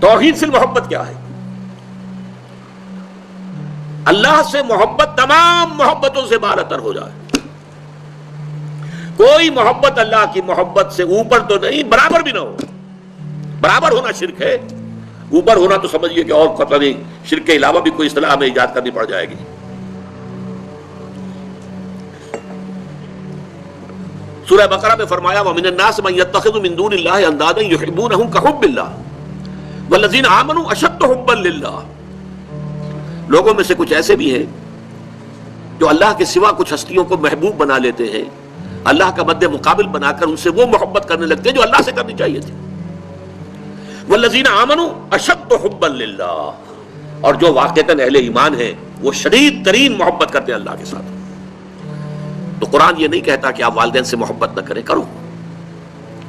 توحید فی المحبت کیا ہے؟ اللہ سے محبت تمام محبتوں سے بالاتر ہو جائے. کوئی محبت اللہ کی محبت سے اوپر تو نہیں، برابر بھی نہ ہو. برابر ہونا شرک ہے، اوپر ہونا تو سمجھیے کہ اور پتہ نہیں شرک کے علاوہ بھی کوئی اصطلاح ہمیں ایجاد کرنی پڑ جائے گی. سورہ بقرہ میں فرمایا وَمِنَ النَّاسِ مَن يَتَّخِذُ مِن دُونِ اللَّهِ أَندَادًا يُحِبُّونَهُم كَحُبِّ اللَّهِ وَالَّذِينَ آمَنُوا أَشَدُّ حُبًّا لِلَّهِ. لوگوں میں سے کچھ ایسے بھی ہیں جو اللہ کے سوا کچھ ہستیوں کو محبوب بنا لیتے ہیں، اللہ کا مد مقابل بنا کر ان سے وہ محبت کرنے لگتے ہیں جو اللہ سے کرنی چاہیے تھی. وَالَّذِينَ آمَنُوا أَشَدُّ حُبًّا لِلَّهِ، اور جو واقعتاً اہل ایمان ہیں وہ شدید ترین محبت کرتے ہیں اللہ کے ساتھ. تو قرآن یہ نہیں کہتا کہ آپ والدین سے محبت نہ کریں، کرو،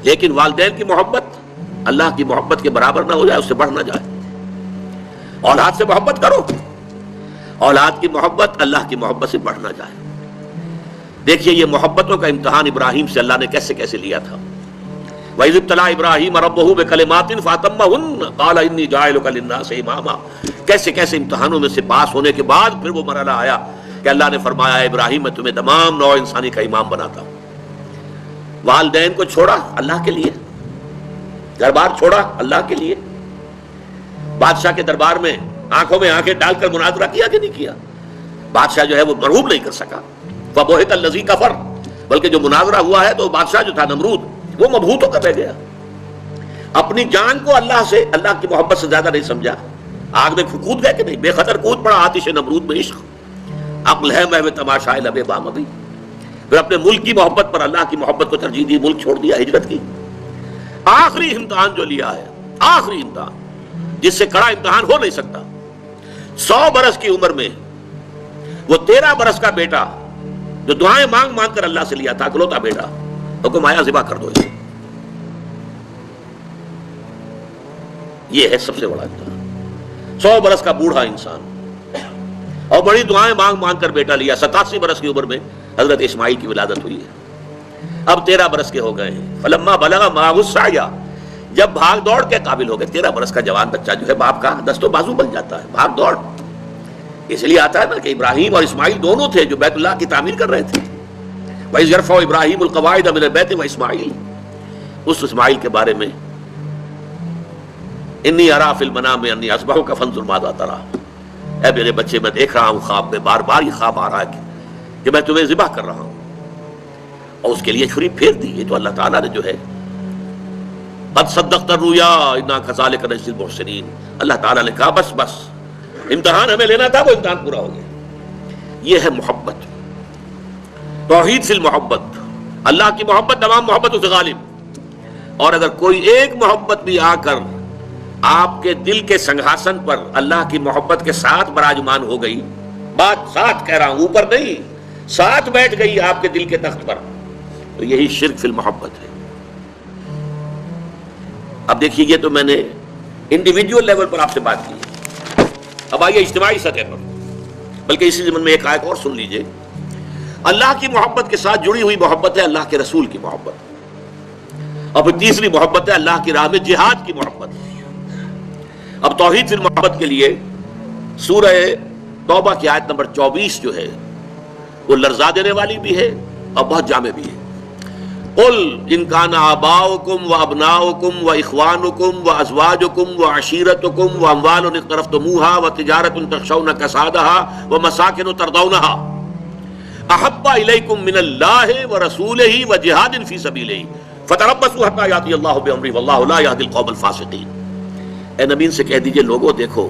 لیکن والدین کی محبت اللہ کی محبت کے برابر نہ ہو جائے، اس سے بڑھ نہ جائے. اولاد سے محبت کرو، اولاد کی محبت اللہ کی محبت سے بڑھ نہ جائے. دیکھیے یہ محبتوں کا امتحان ابراہیم سے اللہ نے کیسے کیسے لیا تھا. وَإِذِ ابْتَلَىٰ إِبْرَاهِيمَ رَبُّهُ بِكَلِمَاتٍ فَأَتَمَّهُنَّ قَالَ إِنِّي جَاعِلُكَ لِلنَّاسِ إِمَامًا. کیسے کیسے امتحانوں میں سے پاس ہونے کے بعد پھر وہ مرحلہ آیا کہ اللہ نے فرمایا ابراہیم میں تمہیں تمام نوع انسانی کا امام بناتا ہوں. والدین کو چھوڑا اللہ کے لیے، گھر بار چھوڑا اللہ کے لیے. بادشاہ کے دربار میں آنکھوں میں آنکھیں ڈال کر مناظرہ کیا کہ نہیں کیا؟ بادشاہ جو ہے وہ مرعوب نہیں کر سکا. فَبُہِتَ الَّذِي كَفَرَ، بلکہ جو مناظرہ ہوا ہے تو بادشاہ جو تھا نمرود وہ مبہوت ہو کر رہ گیا. اپنی جان کو اللہ سے، اللہ کی محبت سے زیادہ نہیں سمجھا. آگ میں کود گئے کہ نہیں؟ بے خطر کود پڑا آتش نمرود میں عشق. عقل ہے محو تماشائے لب بام ابھی. پھر اپنے ملک کی محبت پر اللہ کی محبت کو ترجیح دی، ملک چھوڑ دیا، ہجرت کی. آخری امتحان جو لیا ہے، آخری امتحان جس سے کڑا امتحان ہو نہیں سکتا. 100 برس کی عمر میں وہ 13 برس کا بیٹا جو دعائیں مانگ مانگ کر اللہ سے لیا تھا، اکلوتا بیٹا، حکم آیا ذبح کر دو اسے. یہ ہے سب سے بڑا امتحان. 100 برس کا بوڑھا انسان اور بڑی دعائیں مانگ مانگ کر بیٹا لیا. 87 برس کی عمر میں حضرت اسماعیل کی ولادت ہوئی ہے. اب 13 برس کے ہو گئے ہیں. فلما بلغ معه السعي، جب بھاگ دوڑ کے قابل ہو گئے. 13 برس کا جوان بچہ جو ہے باپ کا دست و بازو بن جاتا ہے، بھاگ دوڑ. اس لیے آتا ہے نا کہ ابراہیم اور اسماعیل دونوں تھے جو بیت اللہ کی تعمیر کر رہے تھے. وَإِذْ يَرْفَعُ إِبْرَاهِيمُ الْقَوَاعِدَ مِنَ الْبَيْتِ وَإِسْمَاعِيلُ، اس اسماعیل کے بارے میں انی ارا فی المنام انی اذبحک فانظر ماذا تری. اے میرے بچے میں دیکھ رہا ہوں خواب میں، بار بار یہ خواب آ رہا ہے کہ میں تمہیں ذبح کر رہا ہوں. اور اس کے لیے چھری پھیر دی. یہ تو اللہ تعالیٰ نے جو ہے قد صدقت الرؤیا انا کذالک نجزی المحسنین. اللہ تعالیٰ نے کہا بس بس، امتحان ہمیں لینا تھا، وہ امتحان پورا ہو گیا. یہ ہے محبت، توحید فی المحبت. اللہ کی محبت تمام محبتوں سے غالب. اور اگر کوئی ایک محبت بھی آ کر آپ کے دل کے سنگھاسن پر اللہ کی محبت کے ساتھ براجمان ہو گئی، بات ساتھ کہہ رہا ہوں، اوپر نہیں، ساتھ بیٹھ گئی آپ کے دل کے تخت پر، تو یہی شرک فی المحبت ہے. اب دیکھیے یہ تو میں نے انڈیویجول لیول پر آپ سے بات کی. اب آئیے اجتماعی سطح پر، بلکہ اسی ضمن میں ایک آیت اور سن لیجئے. اللہ کی محبت کے ساتھ جڑی ہوئی محبت ہے اللہ کے رسول کی محبت، اور پھر تیسری محبت ہے اللہ کی راہ میں جہاد کی محبت. اب توحید فی المحبت کے لیے سورہ توبہ کی آیت نمبر 24 جو ہے وہ لرزا دینے والی بھی ہے اور بہت جامع بھی ہے. قل ان کان آباؤکم وابناؤکم واخوانکم وازواجکم وعشیرتکم واموال اقترفتموها وتجارۃ تخشون کسادها ومساکن ترضونها احب الیکم من اللہ ورسولہ وجہاد فی سبیلہ فتربصوا حتی یاتی اللہ بامرہ واللہ لا یہدی القوم الفاسقین. اے نبی سے کہہ دیجئے لوگوں دیکھو،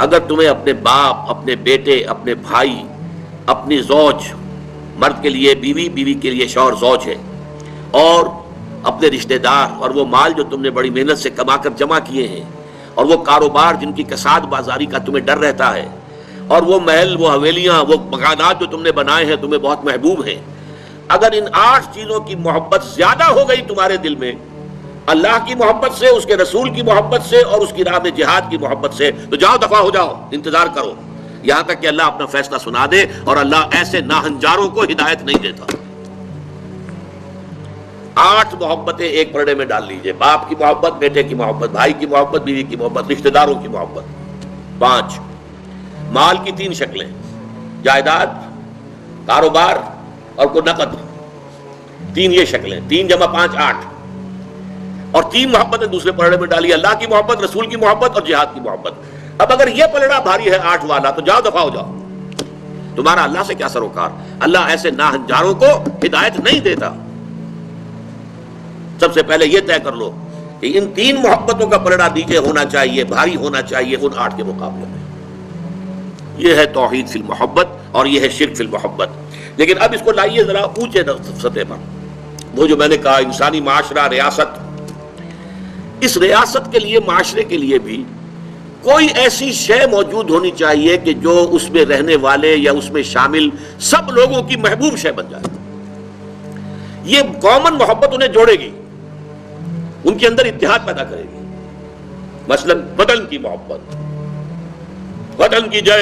اگر تمہیں اپنے باپ، اپنے بیٹے، اپنے بھائی، اپنی زوج، مرد کے لیے بیوی، بیوی کے لیے شوہر زوج ہے، اور اپنے رشتہ دار اور وہ مال جو تم نے بڑی محنت سے کما کر جمع کیے ہیں، اور وہ کاروبار جن کی کساد بازاری کا تمہیں ڈر رہتا ہے، اور وہ محل، وہ حویلیاں، وہ مکانات جو تم نے بنائے ہیں تمہیں بہت محبوب ہیں، اگر ان 8 چیزوں کی محبت زیادہ ہو گئی تمہارے دل میں اللہ کی محبت سے، اس کے رسول کی محبت سے اور اس کی راہ میں جہاد کی محبت سے، تو جاؤ دفع ہو جاؤ، انتظار کرو یہاں تک کہ اللہ اپنا فیصلہ سنا دے. اور اللہ ایسے ناہنجاروں کو ہدایت نہیں دیتا. 8 محبتیں ایک پرڑے میں ڈال لیجئے. باپ کی محبت، بیٹے کی محبت، بھائی کی محبت، بیوی کی محبت، رشتہ داروں کی محبت. 5 مال کی 3 شکلیں، جائیداد، کاروبار اور کوئی نقد. 3 یہ شکلیں، 3 جمع 5 8. اور 3 محبتیں دوسرے پلڑے میں ڈالی، اللہ کی محبت، رسول کی محبت اور جہاد کی محبت. اب اگر یہ پلڑا بھاری ہے 8 والا تو جاؤ دفع ہو جاؤ. تمہارا اللہ سے کیا سروکار. اللہ ایسے ناہنجاروں کو ہدایت نہیں دیتا. سب سے پہلے یہ طے کر لو کہ ان 3 محبتوں کا پلڑا نیچے ہونا چاہیے، بھاری ہونا چاہیے ان 8 کے مقابلے میں. یہ ہے توحید فی المحبت اور یہ ہے شرک فی المحبت. لیکن اب اس کو لائیے ذرا اونچے سطح پر. وہ جو میں نے کہا انسانی معاشرہ، ریاست، اس ریاست کے لیے، معاشرے کے لیے بھی کوئی ایسی شے موجود ہونی چاہیے کہ جو اس میں رہنے والے یا اس میں شامل سب لوگوں کی محبوب شے بن جائے. یہ کامن محبت انہیں جوڑے گی، ان کے اندر اتحاد پیدا کرے گی. مثلا وطن کی محبت، وطن کی جے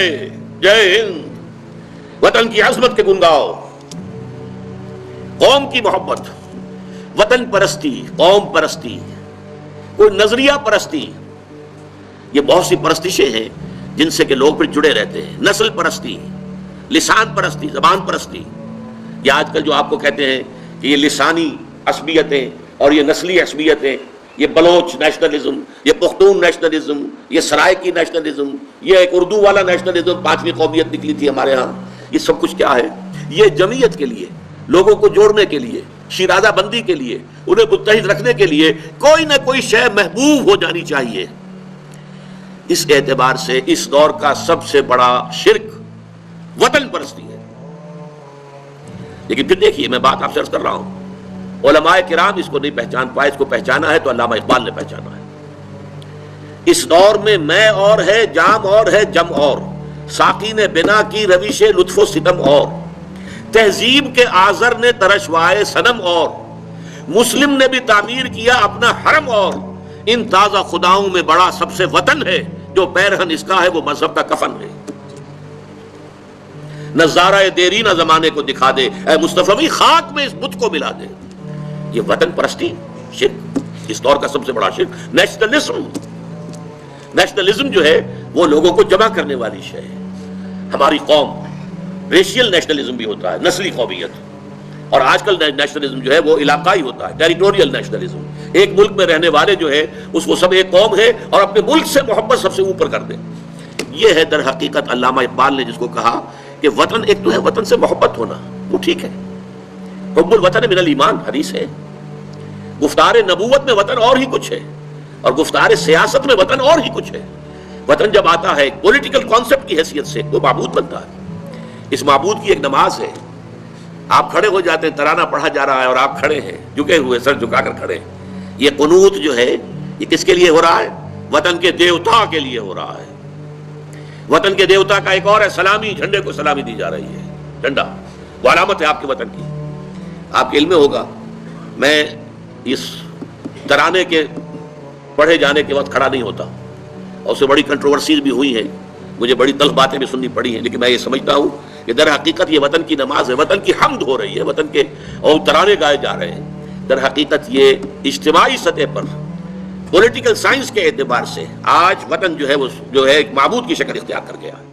جے ہند، وطن کی عظمت کے گن گاؤ. قوم کی محبت، وطن پرستی، قوم پرستی، کوئی نظریہ پرستی. یہ بہت سی پرستشیں ہیں جن سے کہ لوگ پھر جڑے رہتے ہیں. نسل پرستی، لسان پرستی، زبان پرستی. یہ آج کل جو آپ کو کہتے ہیں کہ یہ لسانی عصبیتیں اور یہ نسلی عصبیتیں، یہ بلوچ نیشنلزم، یہ پختون نیشنلزم، یہ سرائکی نیشنلزم، یہ ایک اردو والا نیشنلزم، 5ویں قومیت نکلی تھی ہمارے ہاں. یہ سب کچھ کیا ہے؟ یہ جمعیت کے لیے، لوگوں کو جوڑنے کے لیے، شیرازہ بندی کے لیے، انہیں متحد رکھنے کے لیے کوئی نہ کوئی شے محبوب ہو جانی چاہیے. اس اعتبار سے اس دور کا سب سے بڑا شرک وطن پرستی ہے. لیکن پھر دیکھیے، میں بات آپ سے عرض کر رہا ہوں، علماء کرام اس کو نہیں پہچان پائے. اس کو پہچانا ہے تو علامہ اقبال نے پہچانا ہے. اس دور میں اور ہے، جام اور ہے، جم اور، ساقی نے بنا کی روش لطف و ستم اور، تہذیب کے آزر نے ترشوائے صنم اور، مسلم نے بھی تعمیر کیا اپنا حرم اور، ان تازہ خداؤں میں بڑا سب سے وطن ہے، جو پیرہن اس کا ہے وہ مذہب کا کفن ہے. نظارہ دیرینہ زمانے کو دکھا دے، اے مصطفی خاک میں اس بت کو ملا دے. یہ وطن پرستی شرک، اس دور کا سب سے بڑا شرک. نیشنلزم جو ہے وہ لوگوں کو جمع کرنے والی شے ہے. ہماری قوم، ریشیل نیشنلزم بھی ہوتا ہے، نسلی قومیت. اور آج کل نیشنلزم جو ہے وہ علاقائی ہوتا ہے، ٹیریٹوریل نیشنلزم. ایک ملک میں رہنے والے جو ہے اس کو سب ایک قوم ہے اور اپنے ملک سے محبت سب سے اوپر کر دے. یہ ہے در حقیقت علامہ اقبال نے جس کو کہا کہ وطن ایک تو ہے وطن سے محبت ہونا، وہ ٹھیک ہے، حب الوطن من الایمان حدیث ہے. گفتار نبوت میں وطن اور ہی کچھ ہے، اور گفتار سیاست میں وطن اور ہی کچھ ہے. وطن جب آتا ہے ایک پولیٹیکل کانسیپٹ کی حیثیت سے وہ معبود بنتا ہے. اس معبود کی ایک نماز ہے. آپ کھڑے ہو جاتے ہیں، ترانہ پڑھا جا رہا ہے اور آپ کھڑے ہیں، جھکے ہوئے، سر جھکا کر کھڑے ہیں. یہ قنوت جو ہے یہ کس کے لیے ہو رہا ہے؟ وطن کے دیوتا کے لیے ہو رہا ہے. وطن کے دیوتا کا ایک اور ہے سلامی، جھنڈے کو سلامی دی جا رہی ہے. جھنڈا وہ علامت ہے آپ کے وطن کی. آپ کے علم میں ہوگا، میں اس ترانے کے پڑھے جانے کے وقت کھڑا نہیں ہوتا، اور اس سے بڑی کنٹروورسیز بھی ہوئی ہیں، مجھے بڑی تلخ باتیں بھی سننی پڑی ہیں. لیکن میں یہ سمجھتا ہوں کہ در حقیقت یہ وطن کی نماز ہے، وطن کی حمد ہو رہی ہے، وطن کے اور ترانے گائے جا رہے ہیں. در حقیقت یہ اجتماعی سطح پر پولیٹیکل سائنس کے اعتبار سے آج وطن جو ہے وہ جو ہے ایک معبود کی شکل اختیار کر گیا ہے.